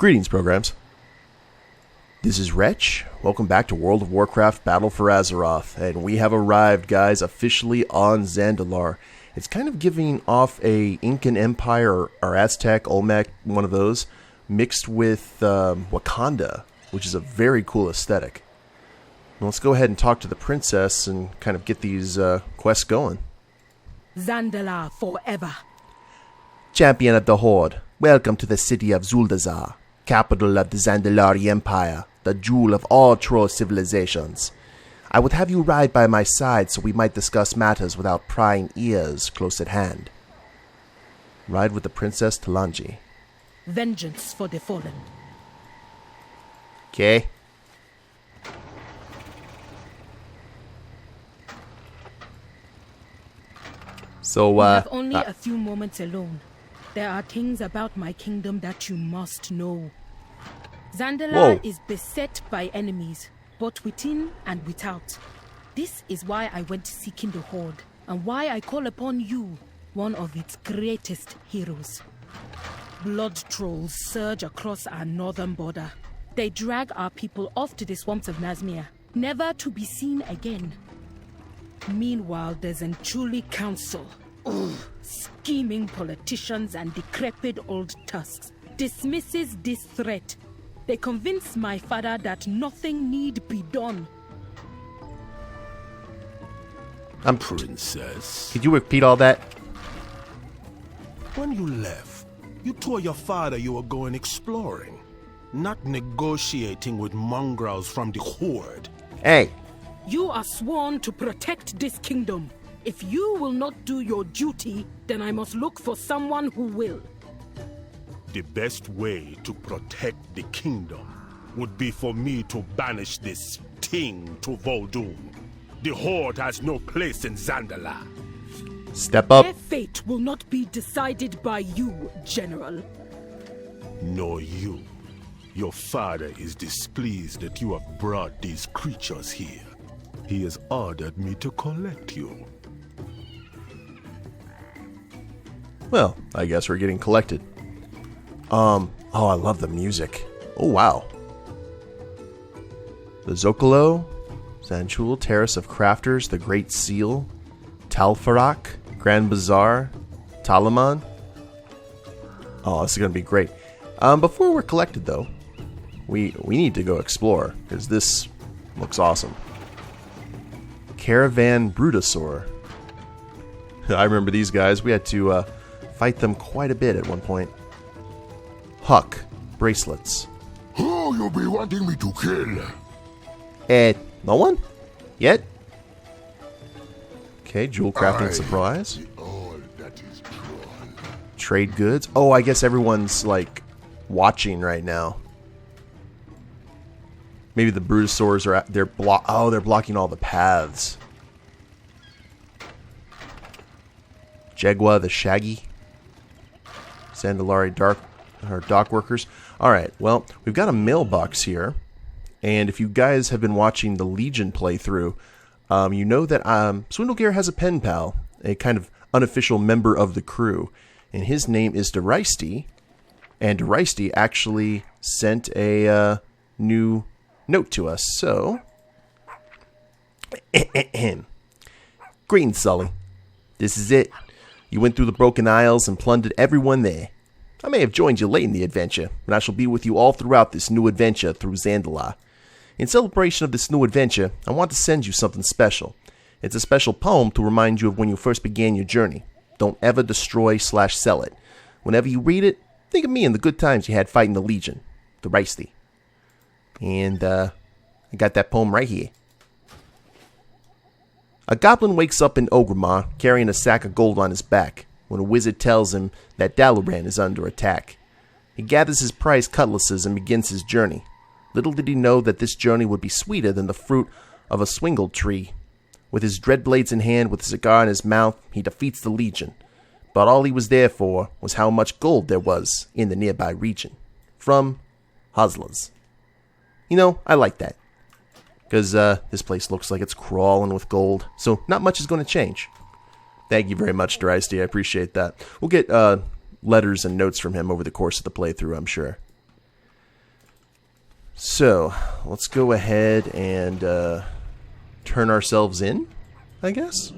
Greetings, programs. This is Wretch. Welcome back to World of Warcraft Battle for Azeroth. And we have arrived, guys, officially on Zandalar. It's kind of giving off a Incan Empire or Aztec, Olmec, one of those, mixed with Wakanda, which is a very cool aesthetic. Well, let's go ahead and talk to the princess and kind of get these quests going. Zandalar forever. Champion of the Horde, welcome to the city of Zuldazar, capital of the Zandalari Empire, the jewel of all Troll civilizations. I would have you ride by my side so we might discuss matters without prying ears close at hand. Ride with the Princess Talanji. Vengeance for the fallen. Okay. So, We have only a few moments alone. There are things about my kingdom that you must know. Zandalar is beset by enemies, both within and without. This is why I went seeking the Horde, and why I call upon you, one of its greatest heroes. Blood trolls surge across our northern border. They drag our people off to the swamps of Nazmir, never to be seen again. Meanwhile, there's an Chuli council. Scheming politicians and decrepit old tusks dismisses this threat. They convince my father that nothing need be done. Princess. Could you repeat all that? When you left, you told your father you were going exploring, not negotiating with mongrels from the Horde. Hey. You are sworn to protect this kingdom. If you will not do your duty, then I must look for someone who will. The best way to protect the kingdom would be for me to banish this thing to Vol'dun. The Horde has no place in Zandalar. Step up. Their fate will not be decided by you, General. Nor you. Your father is displeased that you have brought these creatures here. He has ordered me to collect you. Well, I guess we're getting collected. Oh, I love the music. Oh, wow. The Zocalo, Zanchul, Terrace of Crafters, The Great Seal, Talfarak, Grand Bazaar, Talaman. Oh, this is going to be great. Before we're collected, though, we need to go explore, because this looks awesome. Caravan Brutosaur. I remember these guys. We had to fight them quite a bit at one point. Huck. Bracelets. Who you be wanting me to kill? No one? Yet? Okay, jewel crafting supplies. All that is troll. Trade goods. Oh, I guess everyone's, like, watching right now. Maybe the Brutosaurs are they're blocking all the paths. Jegwa the Shaggy. Zandalari dock workers. Alright, well, we've got a mailbox here. And if you guys have been watching the Legion playthrough, you know that Swindlegear has a pen pal, a kind of unofficial member of the crew. And his name is Deristi. And Deristi actually sent a new note to us. So, greetings, Sully. This is it. You went through the Broken Isles and plundered everyone there. I may have joined you late in the adventure, but I shall be with you all throughout this new adventure through Zandalar. In celebration of this new adventure, I want to send you something special. It's a special poem to remind you of when you first began your journey. Don't ever destroy/sell it. Whenever you read it, think of me and the good times you had fighting the Legion. Deristi. And, I got that poem right here. A goblin wakes up in Orgrimmar carrying a sack of gold on his back when a wizard tells him that Dalaran is under attack. He gathers his prized cutlasses and begins his journey. Little did he know that this journey would be sweeter than the fruit of a swingle tree. With his dreadblades in hand, with a cigar in his mouth, he defeats the Legion. But all he was there for was how much gold there was in the nearby region. From Hustlers. You know, I like that. Because this place looks like it's crawling with gold. So not much is going to change. Thank you very much, Deristi. I appreciate that. We'll get letters and notes from him over the course of the playthrough, I'm sure. So, let's go ahead and turn ourselves in, I guess?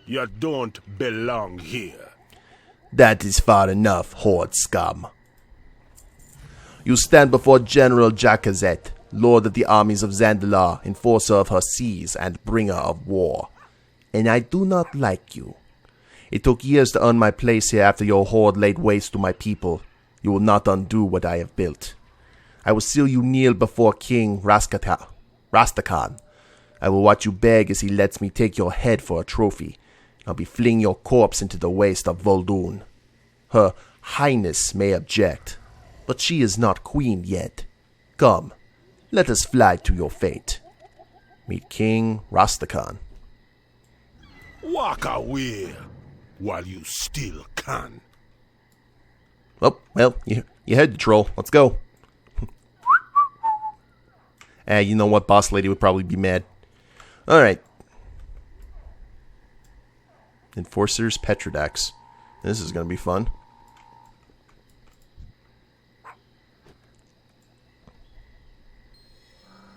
You don't belong here. That is far enough, Horde scum. You stand before General Jakazet, Lord of the armies of Zandalar, enforcer of her seas and bringer of war. And I do not like you. It took years to earn my place here after your horde laid waste to my people. You will not undo what I have built. I will see you kneel before King Rastakhan. I will watch you beg as he lets me take your head for a trophy. I'll be flinging your corpse into the waste of Vol'dun. Her Highness may object, but she is not queen yet. Come, let us fly to your fate. Meet King Rastakhan. Walk away while you still can. Oh, well, you heard the troll. Let's go. You know what? Boss lady would probably be mad. Alright. Enforcer's Petrodax. This is going to be fun.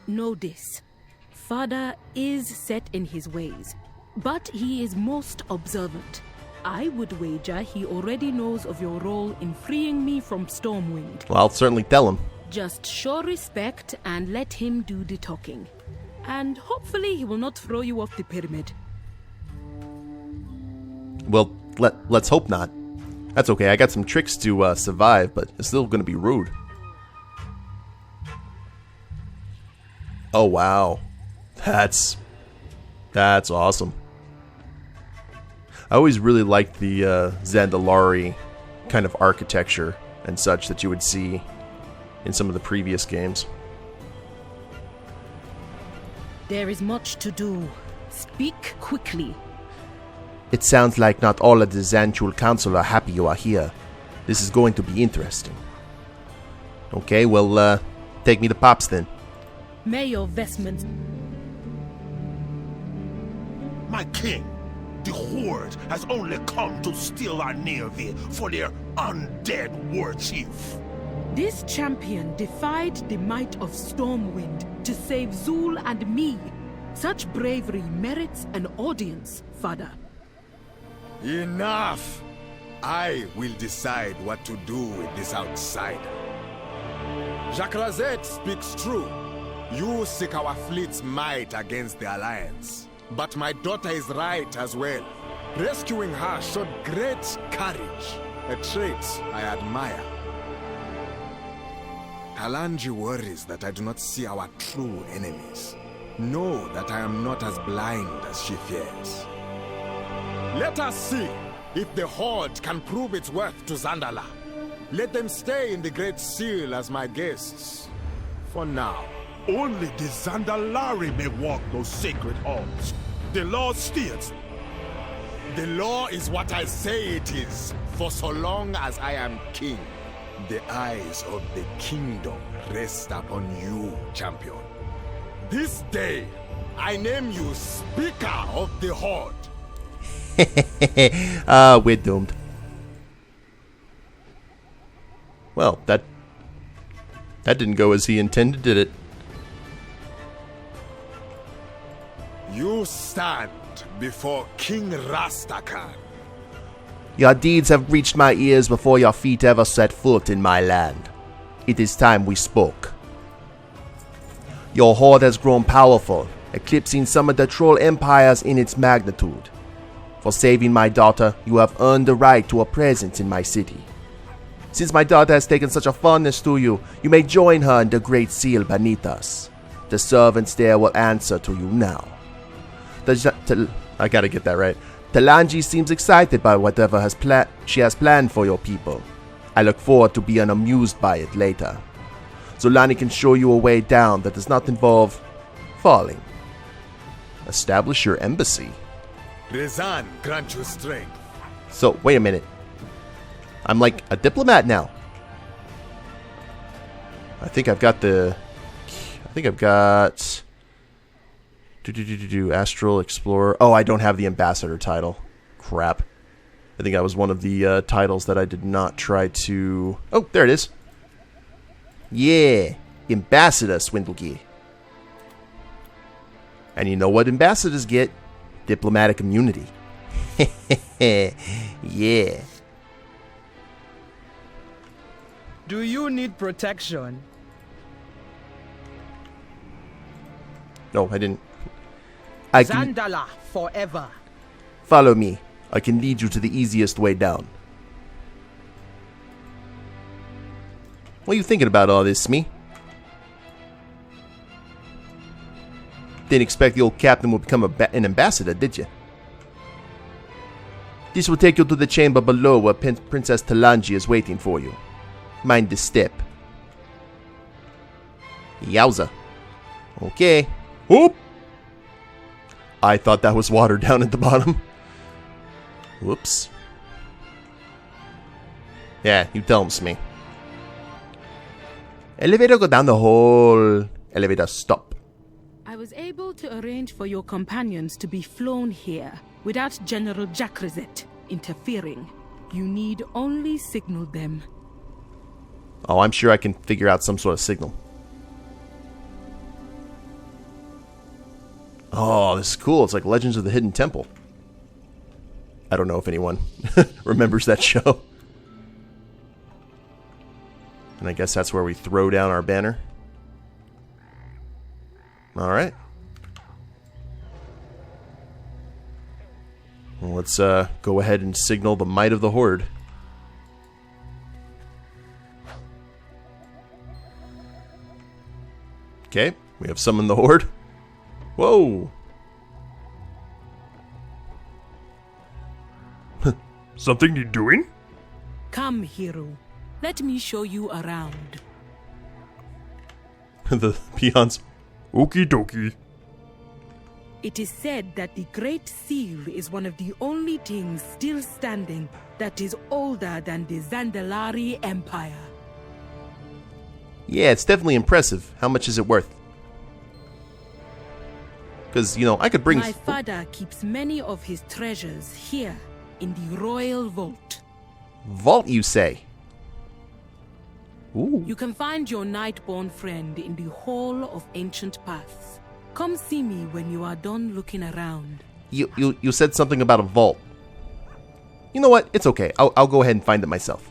Know this. Father is set in his ways, but he is most observant. I would wager he already knows of your role in freeing me from Stormwind. Well, I'll certainly tell him. Just show respect and let him do the talking. And hopefully he will not throw you off the pyramid. Well, let's hope not. That's okay, I got some tricks to survive, but it's still going to be rude. Oh, wow. That's awesome. I always really liked the Zandalari kind of architecture and such that you would see in some of the previous games. There is much to do. Speak quickly. It sounds like not all of the Zanchul Council are happy you are here. This is going to be interesting. Okay, well, take me to Pops then. May your vestments... My king, the Horde has only come to steal our Nervi for their undead war chief. This champion defied the might of Stormwind to save Zul and me. Such bravery merits an audience, Father. Enough! I will decide what to do with this outsider. Jakrazet speaks true. You seek our fleet's might against the Alliance. But my daughter is right as well. Rescuing her showed great courage, a trait I admire. Kalanji worries that I do not see our true enemies. Know that I am not as blind as she fears. Let us see if the Horde can prove its worth to Zandala. Let them stay in the Great Seal as my guests. For now. Only the Zandalari may walk those sacred halls. The law states. The law is what I say it is, for so long as I am king. The eyes of the kingdom rest upon you, champion. This day, I name you Speaker of the Horde. We're doomed. Well, that didn't go as he intended, did it? You stand before King Rastakhan. Your deeds have reached my ears before your feet ever set foot in my land. It is time we spoke. Your horde has grown powerful, eclipsing some of the troll empires in its magnitude. For saving my daughter, you have earned the right to a presence in my city. Since my daughter has taken such a fondness to you, you may join her in the Great Seal beneath us. The servants there will answer to you now. I gotta get that right. Talanji seems excited by whatever she has planned for your people. I look forward to being amused by it later. Zolani can show you a way down that does not involve falling. Establish your embassy. Rezan grant you strength. So, wait a minute. I'm like a diplomat now. I think I've got Astral Explorer. Oh, I don't have the ambassador title. Crap. I think that was one of the titles that I did not try to... Oh, there it is. Yeah. Ambassador Swindlegear. And you know what ambassadors get? Diplomatic immunity. Yeah. Do you need protection? No, I didn't. I can Zandala forever. follow me. I can lead you to the easiest way down. What are you thinking about all this, Smee? Didn't expect the old captain would become an ambassador, did you? This will take you to the chamber below where Princess Talanji is waiting for you. Mind the step. Yowza. Okay. Whoop! I thought that was water down at the bottom. Whoops. Yeah, you tell him, Smee. Elevator go down the hall. Elevator stop. I was able to arrange for your companions to be flown here without General Jackrazet interfering. You need only signal them. Oh, I'm sure I can figure out some sort of signal. Oh, this is cool. It's like Legends of the Hidden Temple. I don't know if anyone remembers that show. And I guess that's where we throw down our banner. Alright. Well, let's go ahead and signal the might of the Horde. Okay, we have summoned the Horde. Whoa! Something you doing? Come, hero. Let me show you around. The peons. Okie dokie. It is said that the Great Seal is one of the only things still standing that is older than the Zandalari Empire. Yeah, it's definitely impressive. How much is it worth? Because, you know, I could bring... My father keeps many of his treasures here in the Royal Vault. Vault, you say? Ooh. You can find your Nightborn friend in the Hall of Ancient Paths. Come see me when you are done looking around. You said something about a vault. You know what? It's okay. I'll go ahead and find it myself.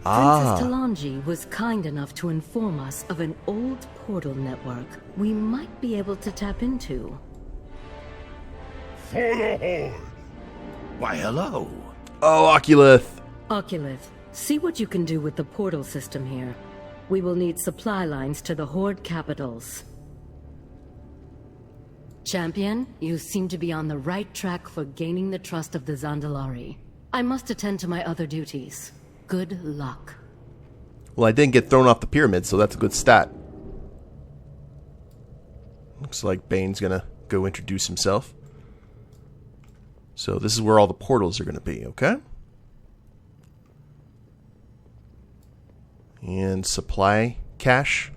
Princess Talanji was kind enough to inform us of an old portal network we might be able to tap into. For the Horde. Why, hello. Oh, Oculith. Oculith, see what you can do with the portal system here. We will need supply lines to the Horde capitals. Champion, you seem to be on the right track for gaining the trust of the Zandalari. I must attend to my other duties. Good luck. Well, I didn't get thrown off the pyramid, so that's a good stat. Looks like Bane's gonna go introduce himself. So this is where all the portals are gonna be, okay? And supply cache.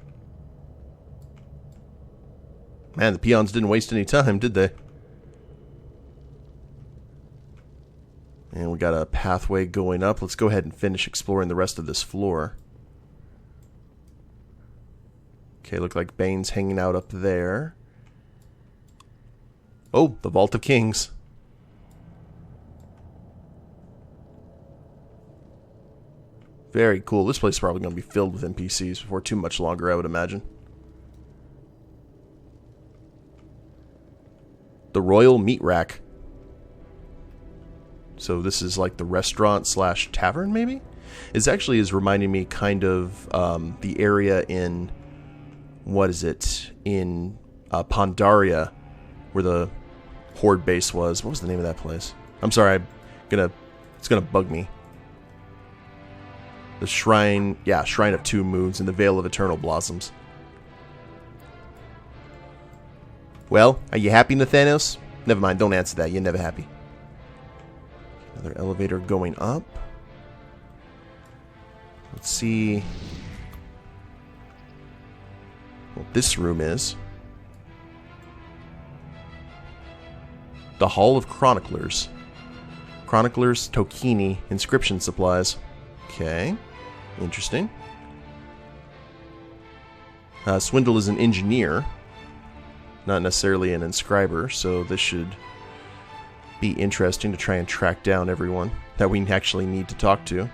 Man, the peons didn't waste any time, did they? And we got a pathway going up. Let's go ahead and finish exploring the rest of this floor. Okay, look like Bane's hanging out up there. Oh, the Vault of Kings. Very cool. This place is probably going to be filled with NPCs before too much longer, I would imagine. The Royal Meat Rack. So this is like the restaurant slash tavern, maybe? It actually is reminding me kind of the area in, what is it, in Pandaria, where the Horde base was. What was the name of that place? I'm sorry, it's gonna bug me. The Shrine, yeah, Shrine of Two Moons and the Veil of Eternal Blossoms. Well, are you happy, Nathanos? Never mind, don't answer that, you're never happy. Another elevator going up. Let's see what this room is. The Hall of Chroniclers. Chroniclers, Tokini, inscription supplies. Okay. Interesting. Swindle is an engineer, not necessarily an inscriber, so this should be interesting to try and track down everyone that we actually need to talk to.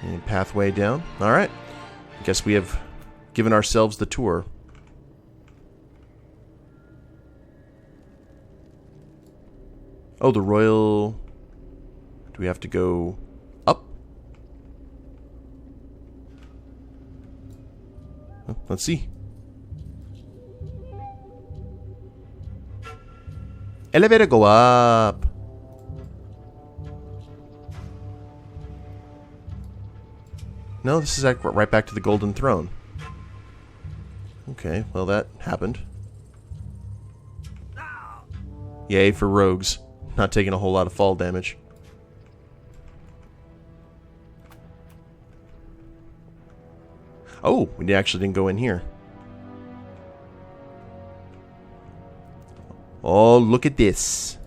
And pathway down. Alright. I guess we have given ourselves the tour. Oh, the royal... Do we have to go up? Oh, let's see. Elevator, go up. No, this is right back to the Golden Throne. Okay, well that happened. Yay for rogues. Not taking a whole lot of fall damage. Oh, we actually didn't go in here. Oh, look at this.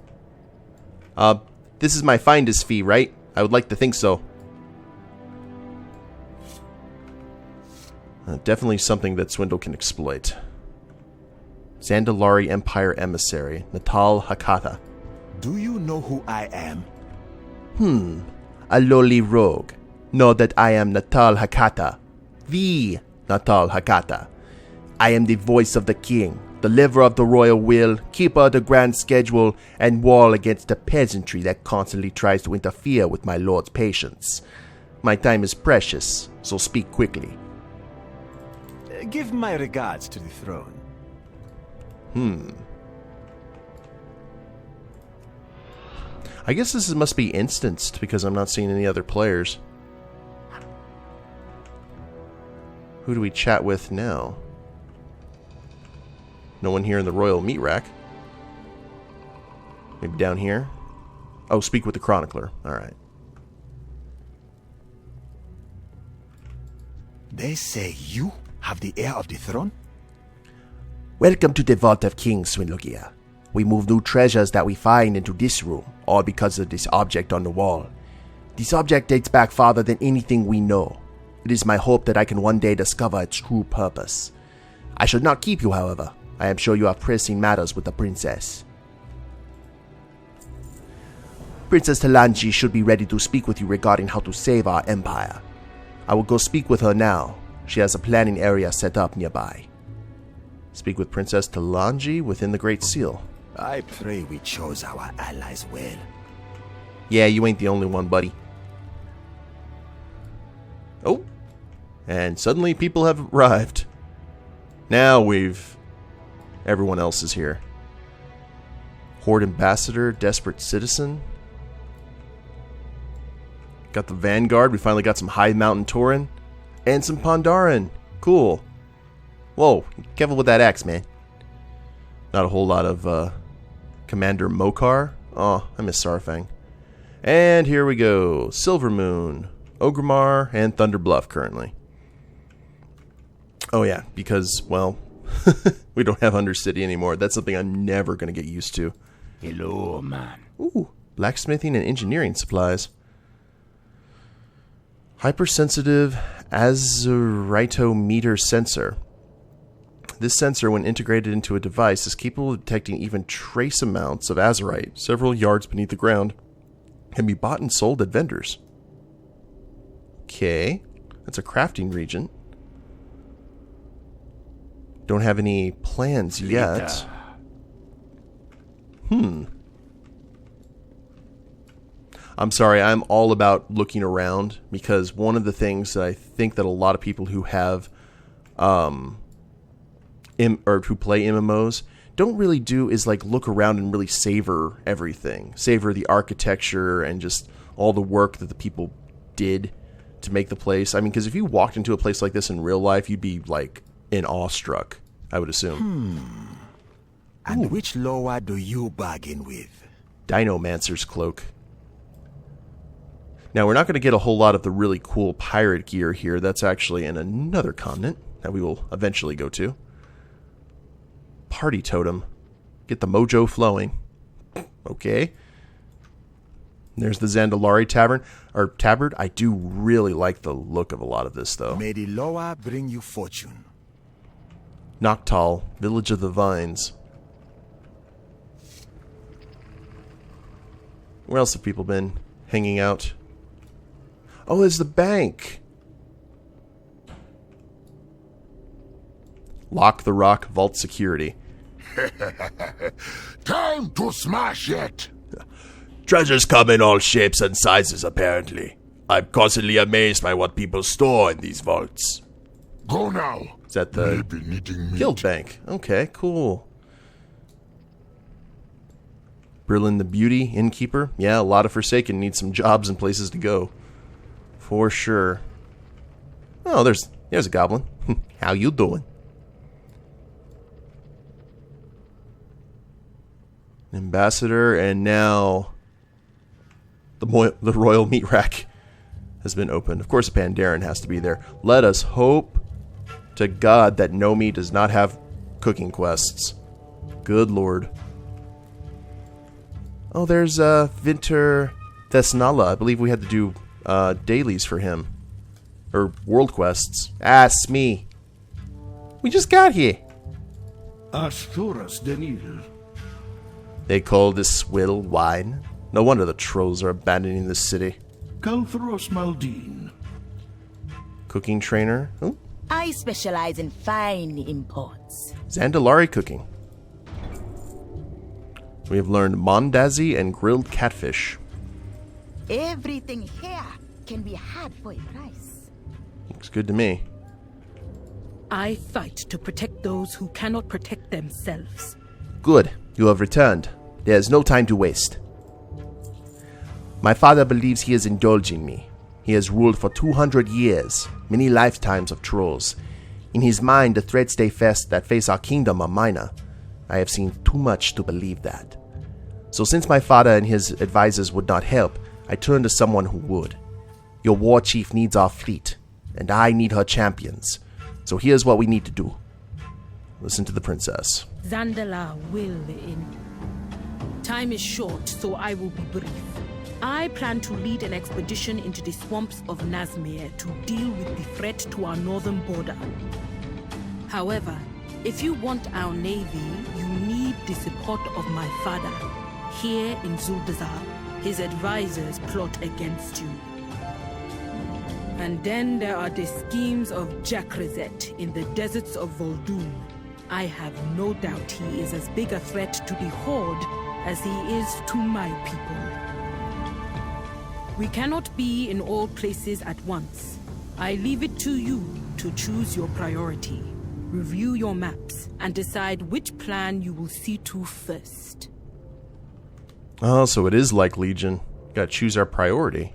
This is my finder's fee, right? I would like to think so. Definitely something that Swindle can exploit. Zandalari Empire Emissary, Natal Hakata. Do you know who I am? A lowly rogue. Know that I am Natal Hakata. The Natal Hakata. I am the voice of the king, deliverer of the royal will, keeper of the grand schedule, and wall against the peasantry that constantly tries to interfere with my lord's patience. My time is precious, so speak quickly. Give my regards to the throne. I guess this must be instanced because I'm not seeing any other players. Who do we chat with now? No one here in the royal meat rack. Maybe down here? Oh, speak with the chronicler. Alright. They say you have the heir of the throne? Welcome to the Vault of Kings, Swindlegear. We move new treasures that we find into this room, all because of this object on the wall. This object dates back farther than anything we know. It is my hope that I can one day discover its true purpose. I should not keep you, however. I am sure you have pressing matters with the princess. Princess Talanji should be ready to speak with you regarding how to save our empire. I will go speak with her now. She has a planning area set up nearby. Speak with Princess Talanji within the Great Seal. I pray we chose our allies well. Yeah, you ain't the only one, buddy. Oh. And suddenly people have arrived. Now everyone else is here. Horde Ambassador, Desperate Citizen. Got the Vanguard. We finally got some High Mountain Tauren. And some Pandaren. Cool. Whoa, careful with that axe, man. Not a whole lot of Commander Mokar. Oh, I miss Sarfang. And here we go. Silver Moon, Ogrimmar, and Thunder Bluff currently. Oh yeah, because, well, we don't have Undercity anymore. That's something I'm never going to get used to. Hello, man. Ooh, blacksmithing and engineering supplies. Hypersensitive azeritometer sensor. This sensor, when integrated into a device, is capable of detecting even trace amounts of azerite several yards beneath the ground. Can be bought and sold at vendors. Okay, that's a crafting region. Don't have any plans yet. I'm sorry, I'm all about looking around because one of the things that I think that a lot of people who have or who play MMOs don't really do is like look around and really savor everything. Savor the architecture and just all the work that the people did to make the place. I mean, because if you walked into a place like this in real life, you'd be like in awestruck, I would assume. And which lower do you bargain with? Dinomancer's Cloak. Now, we're not going to get a whole lot of the really cool pirate gear here. That's actually in another continent that we will eventually go to. Party Totem. Get the mojo flowing. Okay. There's the Zandalari Tavern, or Tabard. I do really like the look of a lot of this, though. May the Loa bring you fortune. Noctal, Village of the Vines. Where else have people been hanging out? Oh, there's the bank. Lock the Rock Vault Security. Time to smash it! Treasures come in all shapes and sizes, apparently. I'm constantly amazed by what people store in these vaults. Go now. Is that the Maybe needing meat. Guild Bank? Okay, cool. Berlin the Beauty, Innkeeper. Yeah, a lot of Forsaken need some jobs and places to go. For sure. Oh, there's a goblin. How you doing? Ambassador, and now the Royal Meat Rack has been opened. Of course, Pandaren has to be there. Let us hope to God that Nomi does not have cooking quests. Good Lord. Oh, there's Vinter Thesnala. I believe we had to do dailies for him. Or world quests. Smee. We just got here. Asturas Denil. They call this swill wine. No wonder the trolls are abandoning this city. Calthros Maldine. Cooking trainer. Oh, I specialize in fine imports. Zandalari cooking. We have learned Mondazi and grilled catfish. Everything here can be had for a price. Looks good to me. I fight to protect those who cannot protect themselves. Good. You have returned. There is no time to waste. My father believes he is indulging me. He has ruled for 200 years, many lifetimes of trolls. In his mind, the threats that face our kingdom are minor. I have seen too much to believe that. So since my father and his advisors would not help, I turned to someone who would. Your war chief needs our fleet, and I need her champions. So here's what we need to do. Listen to the princess. Zandala will in. Time is short, so I will be brief. I plan to lead an expedition into the swamps of Nazmir to deal with the threat to our northern border. However, if you want our navy, you need the support of my father. Here in Zuldazar, his advisors plot against you. And then there are the schemes of Jakrazet in the deserts of Vol'dun. I have no doubt he is as big a threat to the Horde as he is to my people. We cannot be in all places at once. I leave it to you to choose your priority. Review your maps and decide which plan you will see to first. Oh, so it is like Legion. Gotta choose our priority.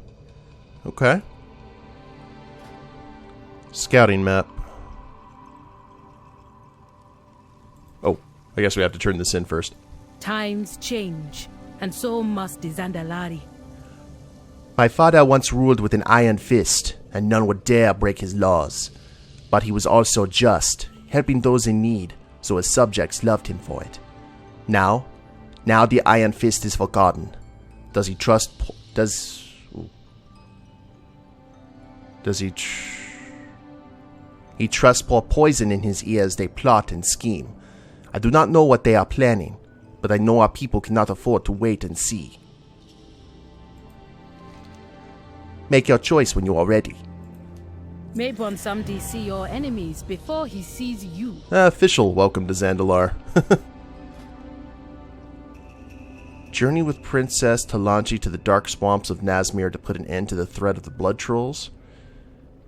Okay. Scouting map. Oh, I guess we have to turn this in first. Times change, and so must the Zandalari. My father once ruled with an iron fist, and none would dare break his laws. But he was also just, helping those in need, so his subjects loved him for it. Now the iron fist is forgotten. Does he trust... He trusts pour poison in his ears they plot and scheme. I do not know what they are planning, but I know our people cannot afford to wait and see. Make your choice when you are ready. Maybe someday see your enemies before he sees you. Official welcome to Zandalar. Journey with Princess Talanji to the dark swamps of Nazmir to put an end to the threat of the blood trolls.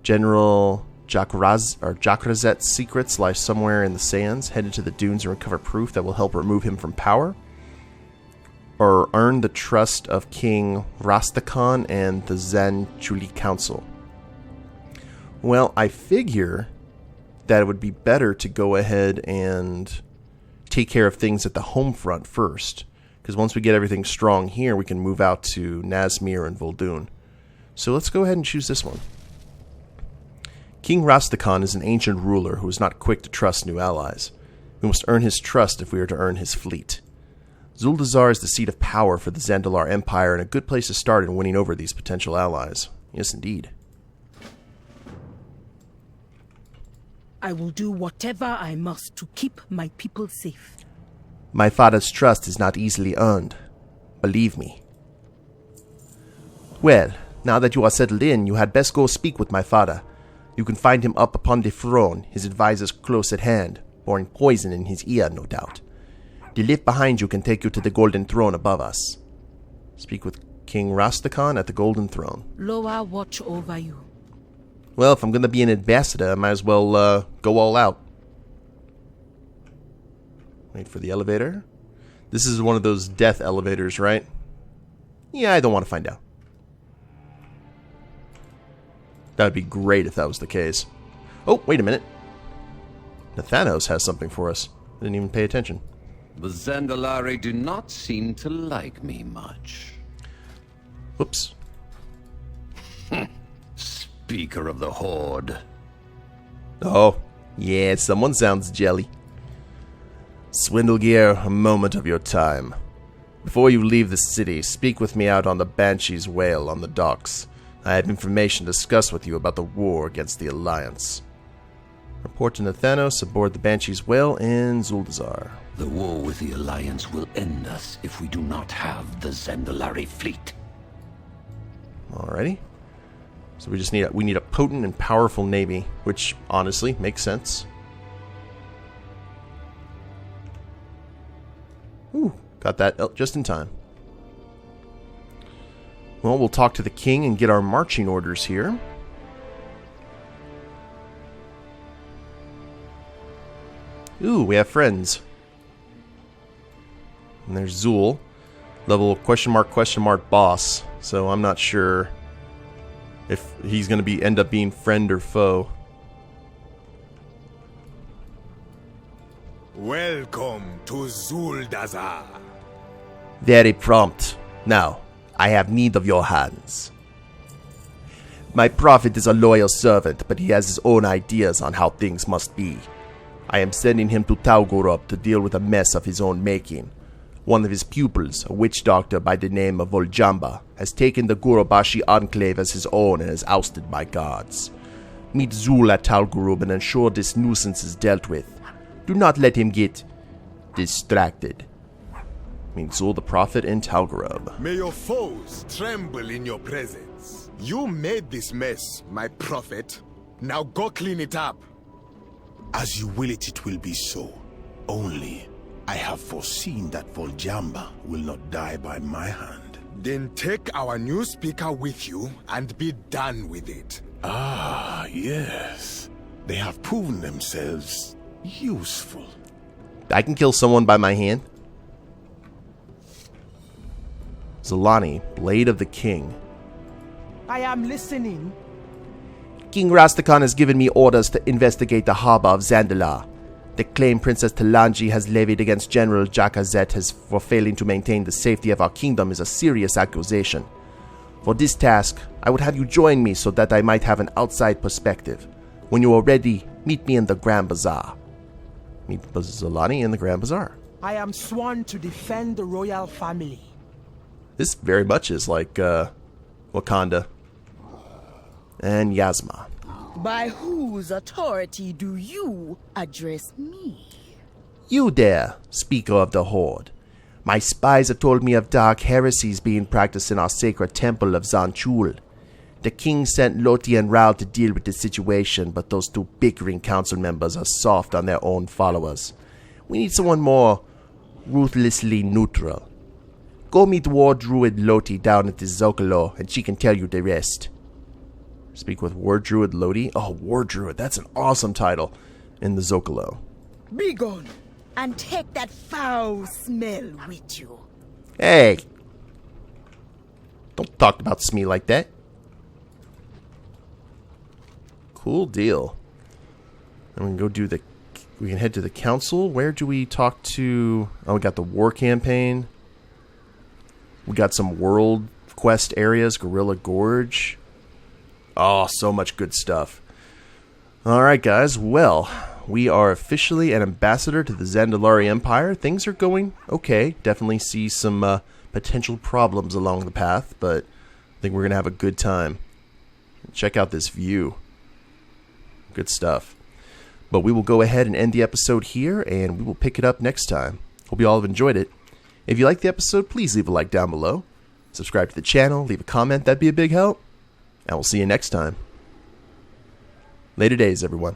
General Jakrazet's secrets lie somewhere in the sands. Headed to the dunes and recover proof that will help remove him from power. Or earn the trust of King Rastakhan and the Zanchuli Council. Well, I figure that it would be better to go ahead and take care of things at the home front first. Because once we get everything strong here, we can move out to Nazmir and Vol'dun. So let's go ahead and choose this one. King Rastakhan is an ancient ruler who is not quick to trust new allies. We must earn his trust if we are to earn his fleet. Zuldazar is the seat of power for the Zandalar Empire and a good place to start in winning over these potential allies. Yes, indeed. I will do whatever I must to keep my people safe. My father's trust is not easily earned. Believe me. Well, now that you are settled in, you had best go speak with my father. You can find him up upon the throne, his advisors close at hand, pouring poison in his ear, no doubt. The lift behind you can take you to the golden throne above us. Speak with King Rastakhan at the golden throne. Loa watch over you. Well, if I'm going to be an ambassador, I might as well go all out. Wait for the elevator. This is one of those death elevators, right? Yeah, I don't want to find out. That would be great if that was the case. Oh, wait a minute. Nathanos has something for us. I didn't even pay attention. The Zandalari do not seem to like me much. Whoops. Speaker of the Horde. Oh, yeah, someone sounds jelly. Swindlegear, a moment of your time. Before you leave the city, speak with me out on the Banshee's Whale on the docks. I have information to discuss with you about the war against the Alliance. Report to Nathanos aboard the Banshee's Whale in Zuldazar. The war with the Alliance will end us if we do not have the Zandalari fleet. Alrighty. So we need a potent and powerful navy, which honestly makes sense. Ooh, got that just in time. Well, we'll talk to the king and get our marching orders here. Ooh, we have friends. And there's Zul, level question mark boss. So I'm not sure if he's going to end up being friend or foe. Welcome to Zuldazar. Very prompt. Now, I have need of your hands. My prophet is a loyal servant, but he has his own ideas on how things must be. I am sending him to Talgorub to deal with a mess of his own making. One of his pupils, a witch doctor by the name of Voljamba, has taken the Gurubashi enclave as his own and has ousted my guards. Meet Zul at Talgorub and ensure this nuisance is dealt with. Do not let him get distracted. Meet Zul the prophet in Talgorub. May your foes tremble in your presence. You made this mess, my prophet. Now go clean it up. As you will it will be so. Only, I have foreseen that Voljamba will not die by my hand. Then take our new speaker with you and be done with it. Ah, yes. They have proven themselves useful. I can kill someone by my hand. Zalani, Blade of the King. I am listening. King Rastakhan has given me orders to investigate the harbor of Zandalar. The claim Princess Talanji has levied against General Jakazet for failing to maintain the safety of our kingdom is a serious accusation. For this task, I would have you join me so that I might have an outside perspective. When you are ready, meet me in the Grand Bazaar. Meet Zalani in the Grand Bazaar. I am sworn to defend the royal family. This very much is like Wakanda. And Yasma. By whose authority do you address me? You there, Speaker of the Horde. My spies have told me of dark heresies being practiced in our sacred temple of Zanchul. The king sent Loti and Rao to deal with the situation, but those two bickering council members are soft on their own followers. We need someone more ruthlessly neutral. Go meet War Druid Loti down at the Zocalo, and she can tell you the rest. Speak with War Druid Loti. Oh, War Druid, that's an awesome title in the Zocalo. Be gone, and take that foul smell with you. Hey! Don't talk about Smee like that. Cool deal. And we can go do we can head to the council. Where do we talk to? Oh, we got the war campaign. We got some world quest areas, Gorilla Gorge. Oh, so much good stuff. Alright, guys. Well, we are officially an ambassador to the Zandalari Empire. Things are going okay. Definitely see some potential problems along the path, but I think we're going to have a good time. Check out this view. Good stuff. But we will go ahead and end the episode here, and we will pick it up next time. Hope you all have enjoyed it. If you liked the episode, please leave a like down below. Subscribe to the channel, leave a comment, that'd be a big help. And we'll see you next time. Later days, everyone.